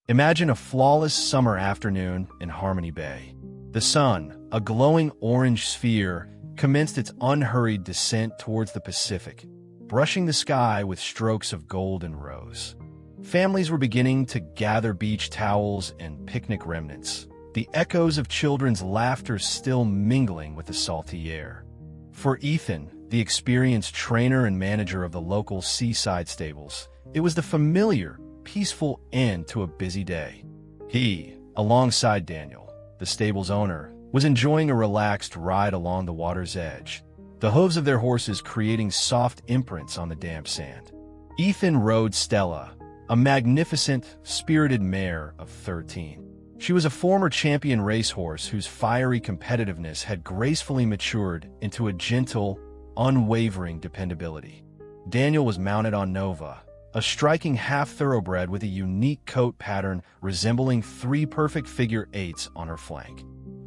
Imagine a flawless summer afternoon in Harmony Bay. The sun, a glowing orange sphere, commenced its unhurried descent towards the Pacific, brushing the sky with strokes of gold and rose. Families were beginning to gather beach towels and picnic remnants, the echoes of children's laughter still mingling with the salty air. For Ethan, the experienced trainer and manager of the local seaside stables, it was the familiar, peaceful end to a busy day. He, alongside Daniel, the stable's owner, was enjoying a relaxed ride along the water's edge, the hooves of their horses creating soft imprints on the damp sand. Ethan rode Stella, a magnificent, spirited mare of 13. She was a former champion racehorse whose fiery competitiveness had gracefully matured into a gentle, unwavering dependability. Daniel was mounted on Nova, a striking half-thoroughbred with a unique coat pattern resembling 3 perfect figure 8s on her flank,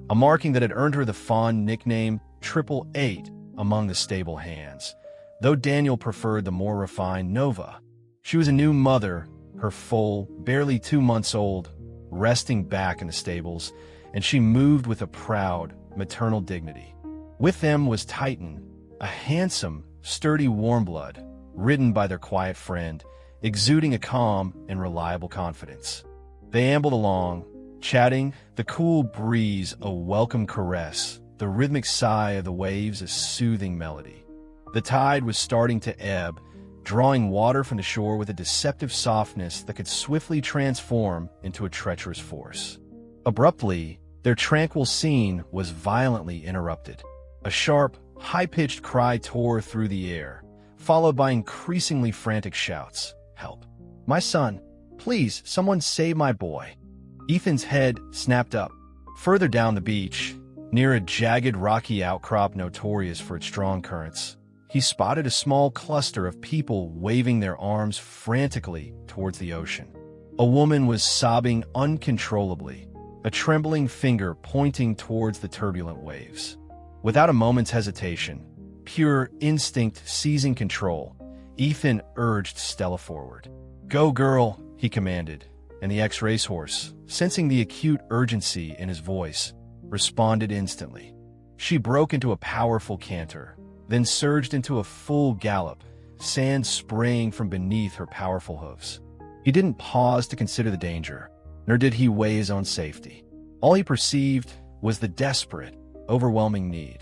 a marking that had earned her the fond nickname Triple Eight among the stable hands, though Daniel preferred the more refined Nova. She was a new mother, her foal, barely 2 months old, resting back in the stables, and she moved with a proud, maternal dignity. With them was Titan, a handsome, sturdy warmblood, ridden by their quiet friend, exuding a calm and reliable confidence. They ambled along, chatting, the cool breeze a welcome caress, the rhythmic sigh of the waves a soothing melody. The tide was starting to ebb, drawing water from the shore with a deceptive softness that could swiftly transform into a treacherous force. Abruptly, their tranquil scene was violently interrupted. A sharp, high-pitched cry tore through the air, followed by increasingly frantic shouts. "Help! My son! Please, someone save my boy!" Ethan's head snapped up. Further down the beach, near a jagged rocky outcrop notorious for its strong currents, he spotted a small cluster of people waving their arms frantically towards the ocean. A woman was sobbing uncontrollably, a trembling finger pointing towards the turbulent waves. Without a moment's hesitation, pure instinct seizing control, Ethan urged Stella forward. "Go, girl," he commanded, and the ex-racehorse, sensing the acute urgency in his voice, responded instantly. She broke into a powerful canter, then surged into a full gallop, sand spraying from beneath her powerful hooves. He didn't pause to consider the danger, nor did he weigh his own safety. All he perceived was the desperate, overwhelming need.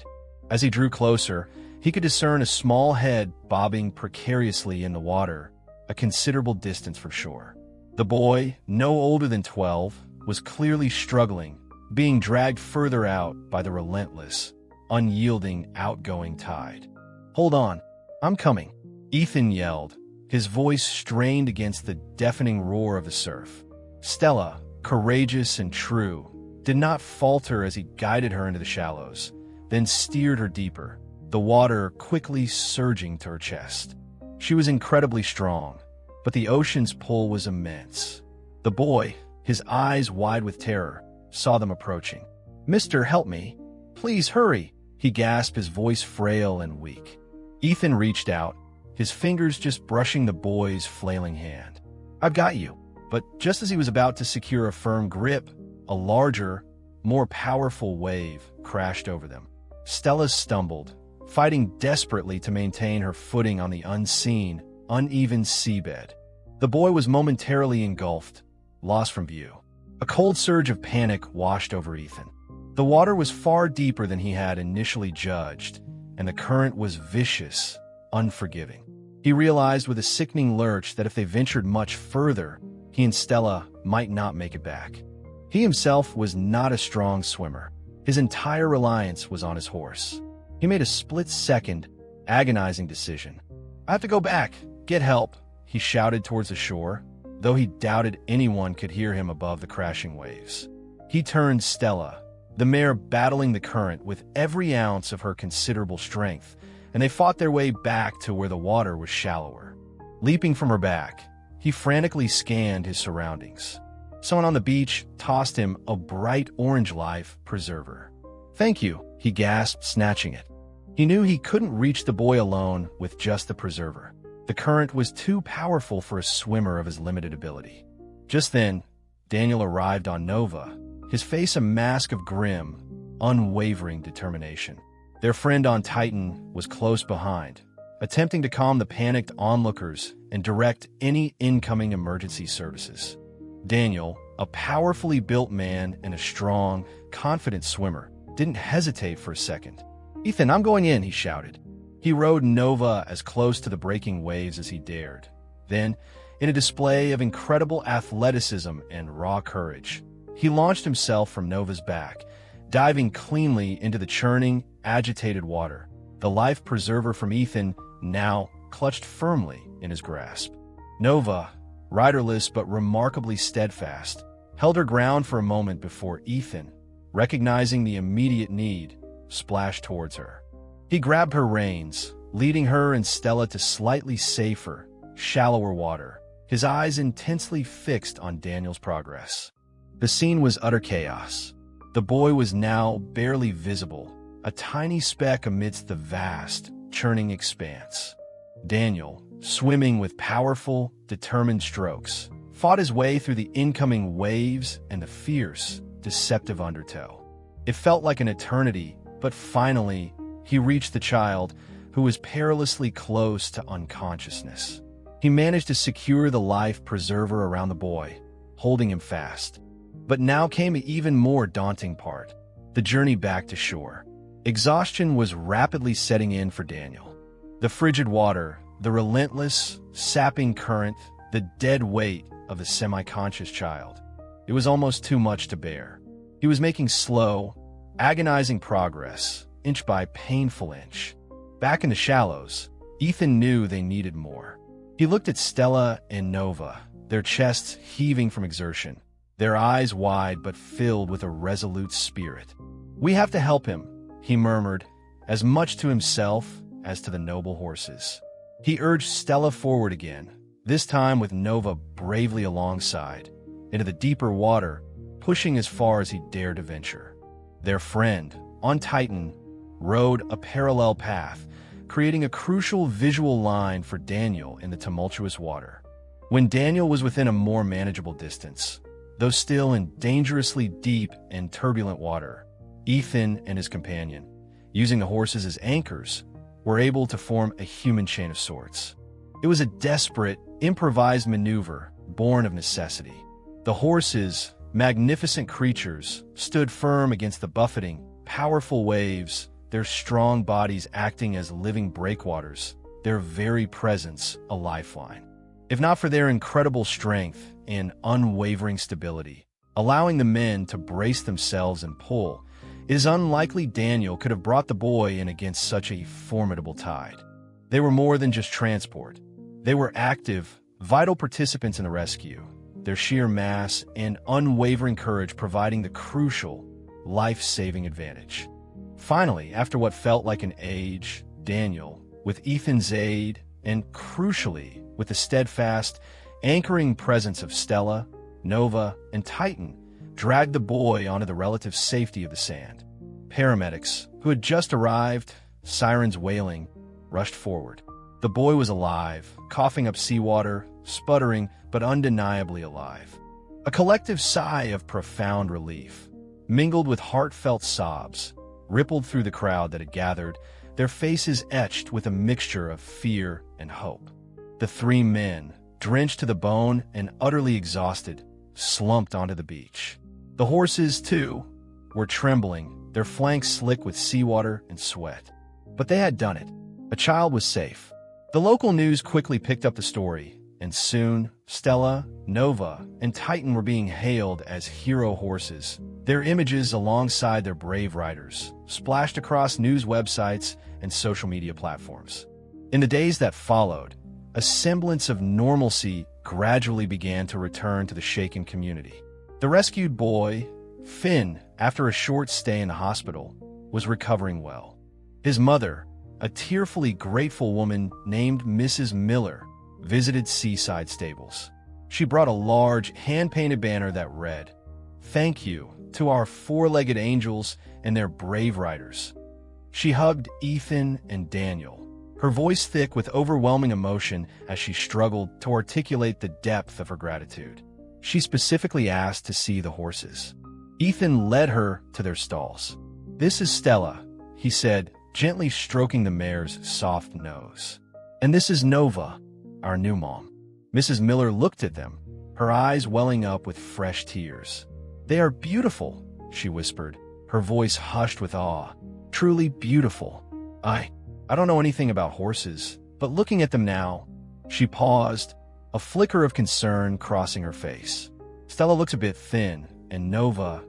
As he drew closer, he could discern a small head bobbing precariously in the water, a considerable distance from shore. The boy, no older than 12, was clearly struggling, being dragged further out by the relentless, unyielding outgoing tide. "Hold on, I'm coming," Ethan yelled, his voice strained against the deafening roar of the surf. Stella, courageous and true, did not falter as he guided her into the shallows, then steered her deeper, the water quickly surging to her chest. She was incredibly strong, but the ocean's pull was immense. The boy, his eyes wide with terror, saw them approaching. "Mister, help me. Please hurry," he gasped, his voice frail and weak. Ethan reached out, his fingers just brushing the boy's flailing hand. "I've got you." But just as he was about to secure a firm grip, a larger, more powerful wave crashed over them. Stella stumbled, fighting desperately to maintain her footing on the unseen, uneven seabed. The boy was momentarily engulfed, lost from view. A cold surge of panic washed over Ethan. The water was far deeper than he had initially judged, and the current was vicious, unforgiving. He realized with a sickening lurch that if they ventured much further, he and Stella might not make it back. He himself was not a strong swimmer. His entire reliance was on his horse. He made a split-second, agonizing decision. "I have to go back. Get help," he shouted towards the shore, though he doubted anyone could hear him above the crashing waves. He turned Stella, the mare battling the current with every ounce of her considerable strength, and they fought their way back to where the water was shallower. Leaping from her back, he frantically scanned his surroundings. Someone on the beach tossed him a bright orange life preserver. "Thank you," he gasped, snatching it. He knew he couldn't reach the boy alone with just the preserver. The current was too powerful for a swimmer of his limited ability. Just then, Daniel arrived on Nova, his face a mask of grim, unwavering determination. Their friend on Titan was close behind, attempting to calm the panicked onlookers and direct any incoming emergency services. Daniel, a powerfully built man and a strong, confident swimmer, didn't hesitate for a second. "Ethan, I'm going in," he shouted. He rowed Nova as close to the breaking waves as he dared. Then, in a display of incredible athleticism and raw courage, he launched himself from Nova's back, diving cleanly into the churning, agitated water, the life preserver from Ethan now clutched firmly in his grasp. Nova, riderless but remarkably steadfast, held her ground for a moment before Ethan, recognizing the immediate need, splashed towards her. He grabbed her reins, leading her and Stella to slightly safer, shallower water, his eyes intensely fixed on Daniel's progress. The scene was utter chaos. The boy was now barely visible, a tiny speck amidst the vast, churning expanse. Daniel, swimming with powerful, determined strokes, fought his way through the incoming waves and the fierce, deceptive undertow. It felt like an eternity, but finally, he reached the child, who was perilously close to unconsciousness. He managed to secure the life preserver around the boy, holding him fast. But now came an even more daunting part, the journey back to shore. Exhaustion was rapidly setting in for Daniel. The frigid water, the relentless, sapping current, the dead weight of a semi-conscious child. It was almost too much to bear. He was making slow, agonizing progress, inch by painful inch. Back in the shallows, Ethan knew they needed more. He looked at Stella and Nova, their chests heaving from exertion, their eyes wide but filled with a resolute spirit. "We have to help him," he murmured, as much to himself as to the noble horses. He urged Stella forward again, this time with Nova bravely alongside, into the deeper water, pushing as far as he dared to venture. Their friend, on Titan, rode a parallel path, creating a crucial visual line for Daniel in the tumultuous water. When Daniel was within a more manageable distance, though still in dangerously deep and turbulent water, Ethan and his companion, using the horses as anchors, were able to form a human chain of sorts. It was a desperate, improvised maneuver born of necessity. The horses, magnificent creatures, stood firm against the buffeting, powerful waves, their strong bodies acting as living breakwaters, their very presence a lifeline. If not for their incredible strength and unwavering stability, allowing the men to brace themselves and pull, it is unlikely Daniel could have brought the boy in against such a formidable tide. They were more than just transport. They were active, vital participants in the rescue, their sheer mass and unwavering courage providing the crucial, life-saving advantage. Finally, after what felt like an age, Daniel, with Ethan's aid, and crucially, with the steadfast, anchoring presence of Stella, Nova, and Titan, dragged the boy onto the relative safety of the sand. Paramedics, who had just arrived, sirens wailing, rushed forward. The boy was alive, coughing up seawater, sputtering, but undeniably alive. A collective sigh of profound relief, mingled with heartfelt sobs, rippled through the crowd that had gathered, their faces etched with a mixture of fear and hope. The three men, drenched to the bone and utterly exhausted, slumped onto the beach. The horses, too, were trembling, their flanks slick with seawater and sweat. But they had done it. A child was safe. The local news quickly picked up the story, and soon Stella, Nova, and Titan were being hailed as hero horses. Their images alongside their brave riders splashed across news websites and social media platforms. In the days that followed, a semblance of normalcy gradually began to return to the shaken community. The rescued boy, Finn, after a short stay in the hospital, was recovering well. His mother, a tearfully grateful woman named Mrs. Miller, visited Seaside Stables. She brought a large, hand-painted banner that read, "Thank you to our four-legged angels and their brave riders." She hugged Ethan and Daniel, her voice thick with overwhelming emotion as she struggled to articulate the depth of her gratitude. She specifically asked to see the horses. Ethan led her to their stalls. "This is Stella," he said, gently stroking the mare's soft nose. "And this is Nova, our new mom." Mrs. Miller looked at them, her eyes welling up with fresh tears. "They are beautiful," she whispered, her voice hushed with awe. "Truly beautiful. I don't know anything about horses, but looking at them now..." She paused, a flicker of concern crossing her face. "Stella looks a bit thin, and Nova,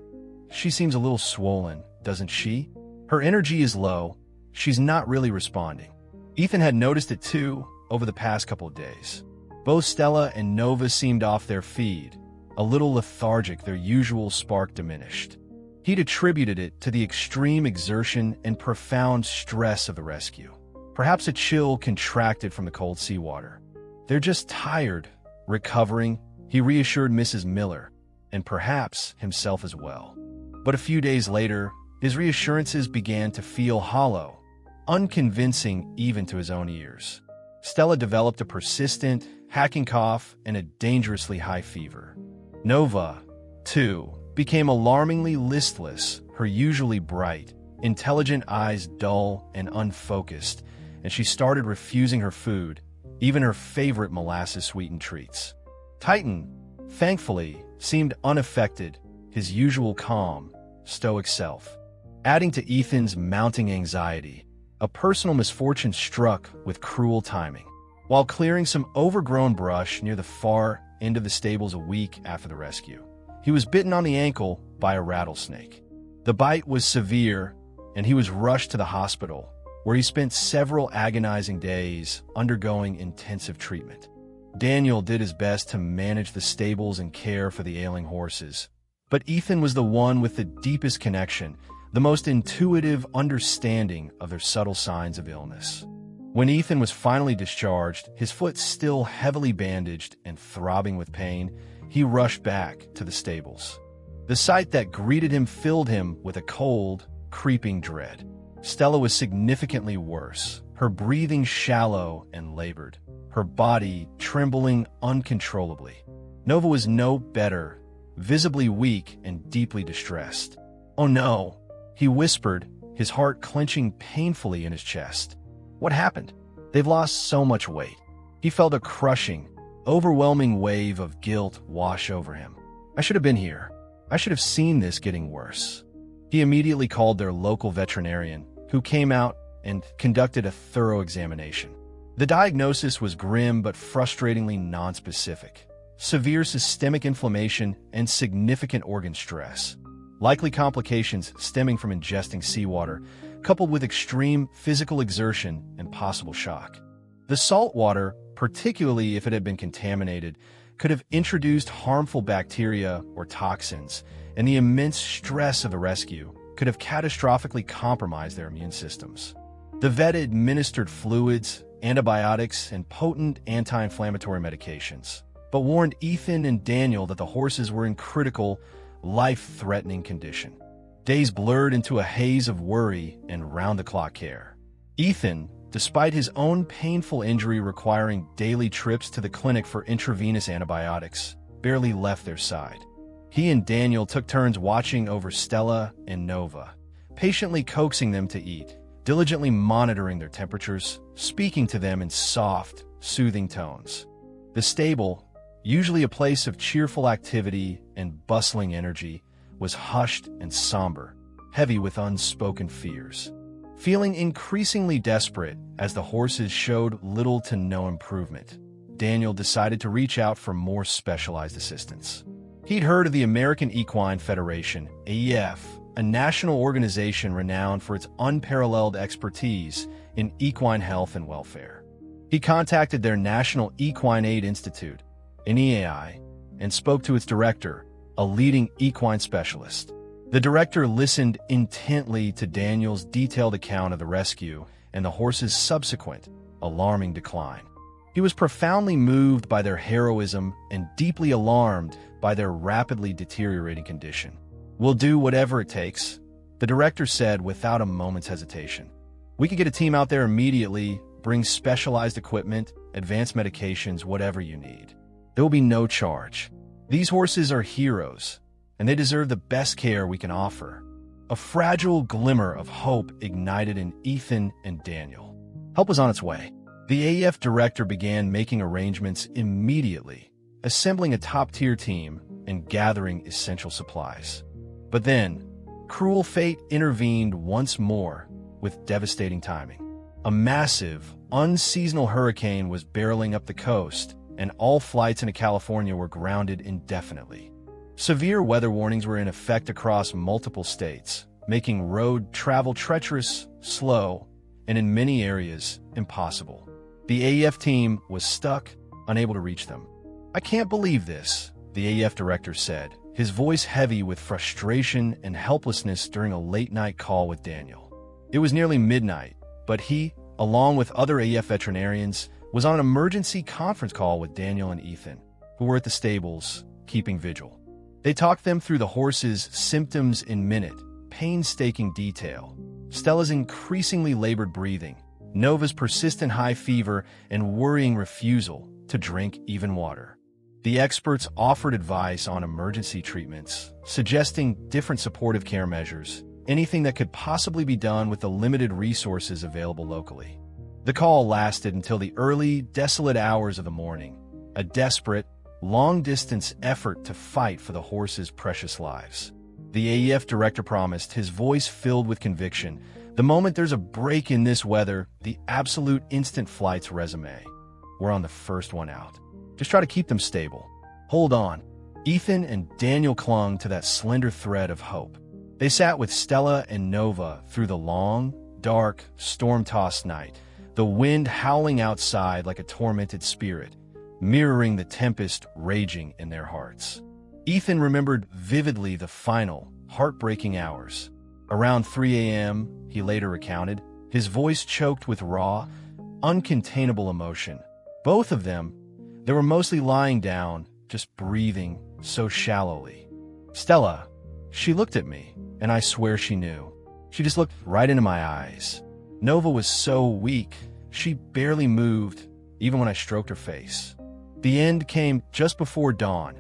she seems a little swollen, doesn't she? Her energy is low. She's not really responding." Ethan had noticed it too over the past couple of days. Both Stella and Nova seemed off their feed, a little lethargic, their usual spark diminished. He'd attributed it to the extreme exertion and profound stress of the rescue. Perhaps a chill contracted from the cold seawater. "They're just tired, recovering," he reassured Mrs. Miller, and perhaps himself as well. But a few days later, his reassurances began to feel hollow, unconvincing even to his own ears. Stella developed a persistent, hacking cough and a dangerously high fever. Nova, too, became alarmingly listless, her usually bright, intelligent eyes dull and unfocused, and she started refusing her food, even her favorite molasses-sweetened treats. Titan, thankfully, seemed unaffected, his usual calm, stoic self. Adding to Ethan's mounting anxiety, a personal misfortune struck with cruel timing. While clearing some overgrown brush near the far end of the stables a week after the rescue, he was bitten on the ankle by a rattlesnake. The bite was severe, and he was rushed to the hospital, where he spent several agonizing days undergoing intensive treatment. Daniel did his best to manage the stables and care for the ailing horses, but Ethan was the one with the deepest connection, the most intuitive understanding of their subtle signs of illness. When Ethan was finally discharged, his foot still heavily bandaged and throbbing with pain, he rushed back to the stables. The sight that greeted him filled him with a cold, creeping dread. Stella was significantly worse, her breathing shallow and labored, her body trembling uncontrollably. Nova was no better, visibly weak and deeply distressed. "Oh no," he whispered, his heart clenching painfully in his chest. "What happened? They've lost so much weight." He felt a crushing, overwhelming wave of guilt wash over him. "I should have been here. I should have seen this getting worse." He immediately called their local veterinarian, who came out and conducted a thorough examination. The diagnosis was grim but frustratingly nonspecific. Severe systemic inflammation and significant organ stress. Likely complications stemming from ingesting seawater, coupled with extreme physical exertion and possible shock. The salt water, particularly if it had been contaminated, could have introduced harmful bacteria or toxins, and the immense stress of the rescue could have catastrophically compromised their immune systems. The vet administered fluids, antibiotics, and potent anti-inflammatory medications, but warned Ethan and Daniel that the horses were in critical, life-threatening condition. Days blurred into a haze of worry and round-the-clock care. Ethan, despite his own painful injury requiring daily trips to the clinic for intravenous antibiotics, barely left their side. He and Daniel took turns watching over Stella and Nova, patiently coaxing them to eat, diligently monitoring their temperatures, speaking to them in soft, soothing tones. The stable, usually a place of cheerful activity and bustling energy, was hushed and somber, heavy with unspoken fears. Feeling increasingly desperate as the horses showed little to no improvement, Daniel decided to reach out for more specialized assistance. He'd heard of the American Equine Federation, AEF, a national organization renowned for its unparalleled expertise in equine health and welfare. He contacted their National Equine Aid Institute, NEAI, and spoke to its director, a leading equine specialist. The director listened intently to Daniel's detailed account of the rescue and the horses' subsequent, alarming decline. He was profoundly moved by their heroism and deeply alarmed by their rapidly deteriorating condition. "We'll do whatever it takes," the director said without a moment's hesitation. "We could get a team out there immediately, bring specialized equipment, advanced medications, whatever you need. There will be no charge." These horses are heroes, and they deserve the best care we can offer. A fragile glimmer of hope ignited in Ethan and Daniel. Help was on its way. The AEF director began making arrangements immediately, assembling a top-tier team and gathering essential supplies. But then, cruel fate intervened once more with devastating timing. A massive, unseasonal hurricane was barreling up the coast, and all flights into California were grounded indefinitely. Severe weather warnings were in effect across multiple states, making road travel treacherous, slow, and in many areas, impossible. The AEF team was stuck, unable to reach them. "I can't believe this," the AEF director said, his voice heavy with frustration and helplessness during a late-night call with Daniel. It was nearly midnight, but he, along with other AEF veterinarians, was on an emergency conference call with Daniel and Ethan, who were at the stables, keeping vigil. They talked them through the horses' symptoms in minute, painstaking detail. Stella's increasingly labored breathing, Nova's persistent high fever, and worrying refusal to drink even water. The experts offered advice on emergency treatments, suggesting different supportive care measures, anything that could possibly be done with the limited resources available locally. The call lasted until the early, desolate hours of the morning, a desperate, long-distance effort to fight for the horses' precious lives. The AEF director promised, his voice filled with conviction, "The moment there's a break in this weather, the absolute instant flight's resume. We're on the first one out. Just try to keep them stable. Hold on." Ethan and Daniel clung to that slender thread of hope. They sat with Stella and Nova through the long, dark, storm-tossed night, the wind howling outside like a tormented spirit, mirroring the tempest raging in their hearts. Ethan remembered vividly the final, heartbreaking hours. Around 3 a.m., he later recounted, his voice choked with raw, uncontainable emotion. Both of them, they were mostly lying down, just breathing so shallowly. Stella, she looked at me, and I swear she knew. She just looked right into my eyes. Nova was so weak, she barely moved, even when I stroked her face. The end came just before dawn,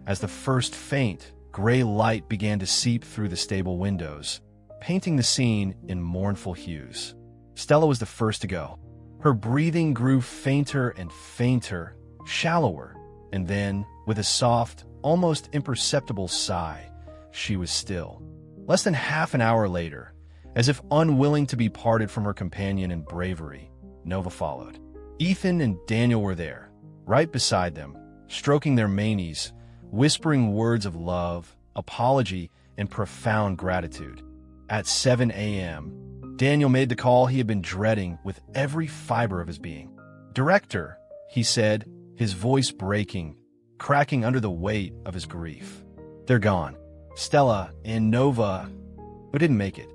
as the first faint, gray light began to seep through the stable windows, painting the scene in mournful hues. Stella was the first to go. Her breathing grew fainter and fainter, shallower, and then, with a soft, almost imperceptible sigh, she was still. Less than half an hour later, as if unwilling to be parted from her companion in bravery, Nova followed. Ethan and Daniel were there, right beside them, stroking their manes, whispering words of love, apology, and profound gratitude. At 7 a.m., Daniel made the call he had been dreading with every fiber of his being. "Director," he said, his voice breaking, cracking under the weight of his grief. "They're gone. Stella and Nova, who didn't make it."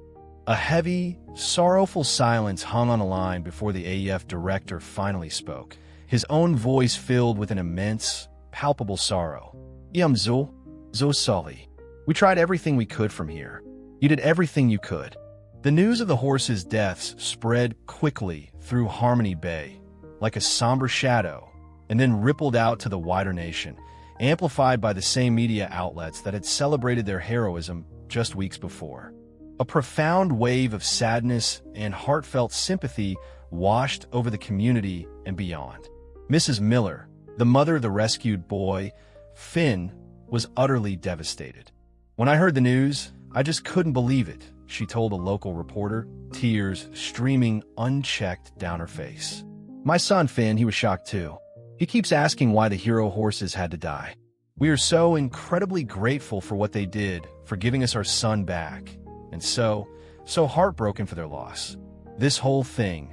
A heavy, sorrowful silence hung on a line before the AEF director finally spoke, his own voice filled with an immense, palpable sorrow. "I'm so sorry. We tried everything we could from here. You did everything you could." The news of the horses' deaths spread quickly through Harmony Bay, like a somber shadow, and then rippled out to the wider nation, amplified by the same media outlets that had celebrated their heroism just weeks before. A profound wave of sadness and heartfelt sympathy washed over the community and beyond. Mrs. Miller, the mother of the rescued boy, Finn, was utterly devastated. "When I heard the news, I just couldn't believe it," she told a local reporter, tears streaming unchecked down her face. "My son Finn, he was shocked too. He keeps asking why the hero horses had to die. We are so incredibly grateful for what they did, for giving us our son back, and so heartbroken for their loss. This whole thing,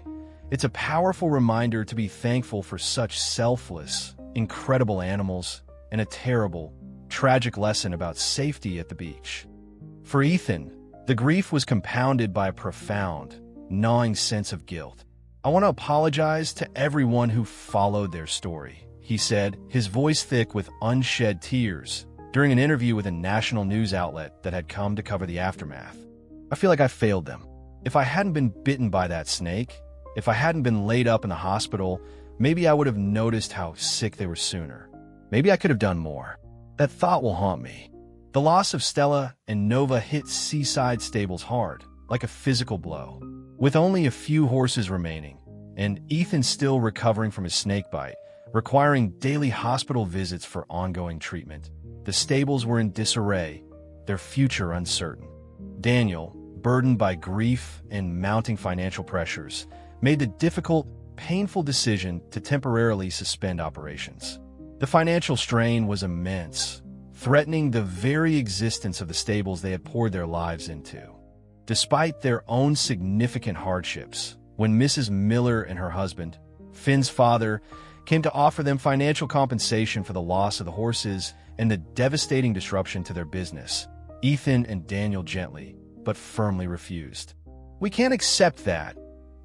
it's a powerful reminder to be thankful for such selfless, incredible animals, and a terrible, tragic lesson about safety at the beach." For Ethan, the grief was compounded by a profound, gnawing sense of guilt. "I want to apologize to everyone who followed their story," he said, his voice thick with unshed tears, during an interview with a national news outlet that had come to cover the aftermath. "I feel like I failed them. If I hadn't been bitten by that snake, if I hadn't been laid up in the hospital, maybe I would have noticed how sick they were sooner. Maybe I could have done more. That thought will haunt me. The loss of Stella and Nova hit Seaside Stables hard, like a physical blow. With only a few horses remaining, and Ethan still recovering from his snakebite, requiring daily hospital visits for ongoing treatment, the stables were in disarray, their future uncertain. Daniel, burdened by grief and mounting financial pressures, made the difficult, painful decision to temporarily suspend operations. The financial strain was immense, threatening the very existence of the stables they had poured their lives into. Despite their own significant hardships, when Mrs. Miller and her husband, Finn's father, came to offer them financial compensation for the loss of the horses and the devastating disruption to their business, Ethan and Daniel gently, but firmly refused. "We can't accept that,"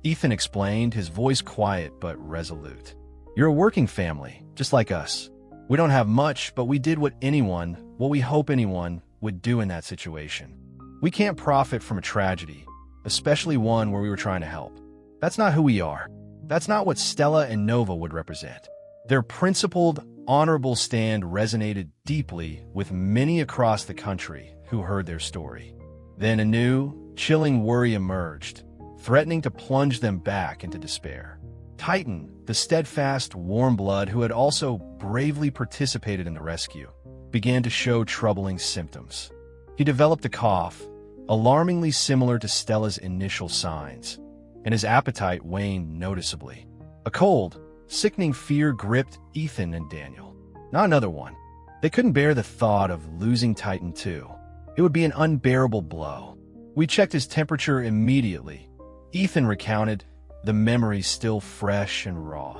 Ethan explained, his voice quiet but resolute. "You're a working family, just like us. We don't have much, but we did what we hope anyone would do in that situation. We can't profit from a tragedy, especially one where we were trying to help. That's not who we are. That's not what Stella and Nova would represent." Their principled, honorable stand resonated deeply with many across the country who heard their story. Then a new, chilling worry emerged, threatening to plunge them back into despair. Titan, the steadfast, warm blood who had also bravely participated in the rescue, began to show troubling symptoms. He developed a cough, alarmingly similar to Stella's initial signs, and his appetite waned noticeably. A cold, sickening fear gripped Ethan and Daniel. Not another one. They couldn't bear the thought of losing Titan too. It would be an unbearable blow. "We checked his temperature immediately," Ethan recounted, the memory still fresh and raw.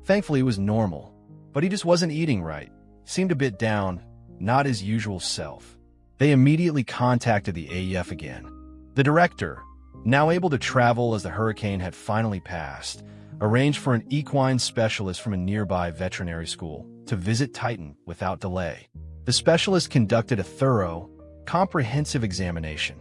"Thankfully, it was normal, but he just wasn't eating right. Seemed a bit down, not his usual self." They immediately contacted the AEF again. The director, now able to travel as the hurricane had finally passed, arranged for an equine specialist from a nearby veterinary school to visit Titan without delay. The specialist conducted a thorough, comprehensive examination.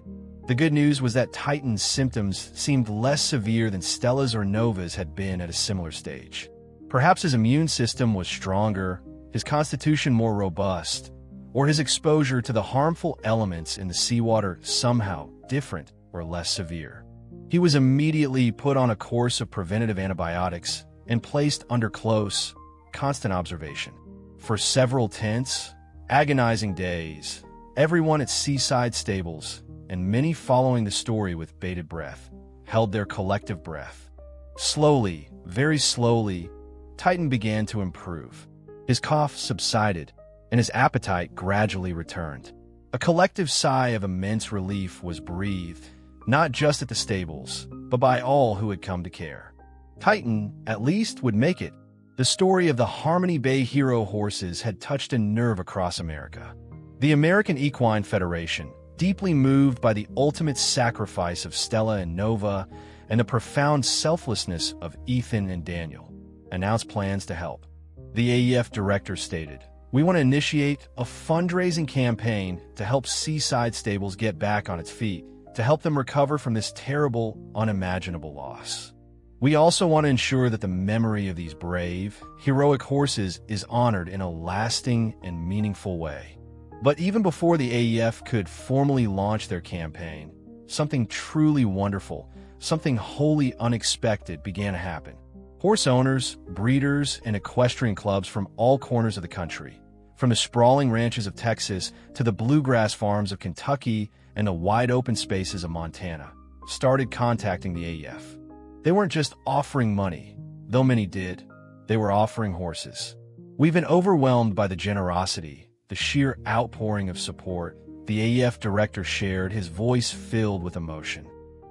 The good news was that Titan's symptoms seemed less severe than Stella's or Nova's had been at a similar stage. Perhaps his immune system was stronger, his constitution more robust, or his exposure to the harmful elements in the seawater somehow different or less severe. He was immediately put on a course of preventative antibiotics and placed under close, constant observation. For several tense, agonizing days, everyone at Seaside Stables, and many following the story with bated breath, held their collective breath. Slowly, very slowly, Titan began to improve. His cough subsided, and his appetite gradually returned. A collective sigh of immense relief was breathed, not just at the stables, but by all who had come to care. Titan, at least, would make it. The story of the Harmony Bay hero horses had touched a nerve across America. The American Equine Federation, deeply moved by the ultimate sacrifice of Stella and Nova and the profound selflessness of Ethan and Daniel, announced plans to help. The AEF director stated, "We want to initiate a fundraising campaign to help Seaside Stables get back on its feet, to help them recover from this terrible, unimaginable loss. We also want to ensure that the memory of these brave, heroic horses is honored in a lasting and meaningful way." But even before the AEF could formally launch their campaign, something truly wonderful, something wholly unexpected began to happen. Horse owners, breeders, and equestrian clubs from all corners of the country, from the sprawling ranches of Texas to the bluegrass farms of Kentucky and the wide-open spaces of Montana, started contacting the AEF. They weren't just offering money, though many did. They were offering horses. "We've been overwhelmed by the generosity, the sheer outpouring of support," the AEF director shared, his voice filled with emotion.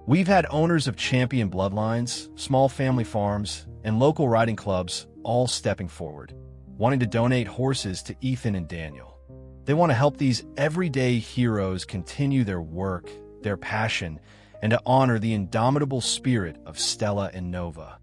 "We've had owners of champion bloodlines, small family farms, and local riding clubs all stepping forward, wanting to donate horses to Ethan and Daniel. They want to help these everyday heroes continue their work, their passion, and to honor the indomitable spirit of Stella and Nova."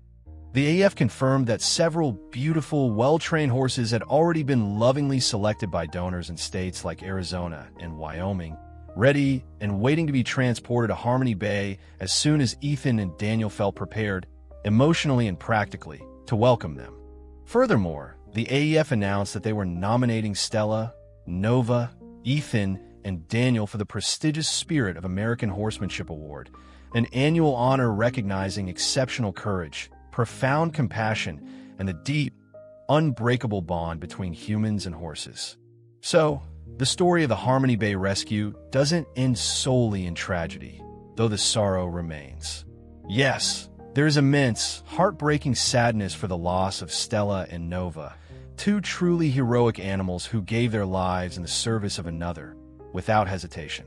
The AEF confirmed that several beautiful, well-trained horses had already been lovingly selected by donors in states like Arizona and Wyoming, ready and waiting to be transported to Harmony Bay as soon as Ethan and Daniel felt prepared, emotionally and practically, to welcome them. Furthermore, the AEF announced that they were nominating Stella, Nova, Ethan, and Daniel for the prestigious Spirit of American Horsemanship Award, an annual honor recognizing exceptional courage, profound compassion, and the deep, unbreakable bond between humans and horses. So, the story of the Harmony Bay rescue doesn't end solely in tragedy, though the sorrow remains. Yes, there is immense, heartbreaking sadness for the loss of Stella and Nova, two truly heroic animals who gave their lives in the service of another, without hesitation.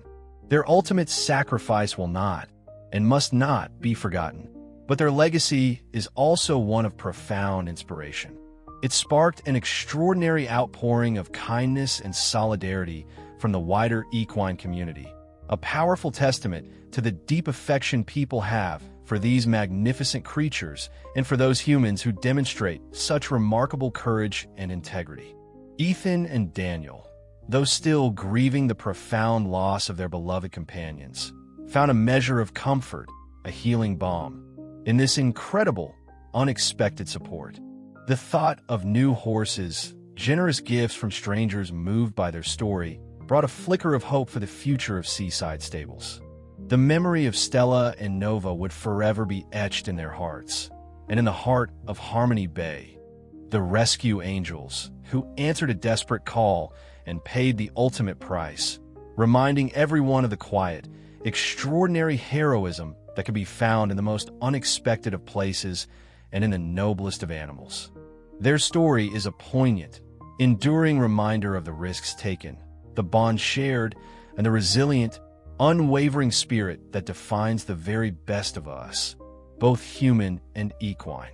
Their ultimate sacrifice will not, and must not, be forgotten, but their legacy is also one of profound inspiration. It sparked an extraordinary outpouring of kindness and solidarity from the wider equine community, a powerful testament to the deep affection people have for these magnificent creatures and for those humans who demonstrate such remarkable courage and integrity. Ethan and Daniel, though still grieving the profound loss of their beloved companions, found a measure of comfort, a healing balm, in this incredible, unexpected support. The thought of new horses, generous gifts from strangers moved by their story, brought a flicker of hope for the future of seaside stables. The memory of Stella and Nova would forever be etched in their hearts, and in the heart of Harmony Bay, the rescue angels, who answered a desperate call and paid the ultimate price, reminding everyone of the quiet, extraordinary heroism that can be found in the most unexpected of places and in the noblest of animals. Their story is a poignant, enduring reminder of the risks taken, the bond shared, and the resilient, unwavering spirit that defines the very best of us, both human and equine.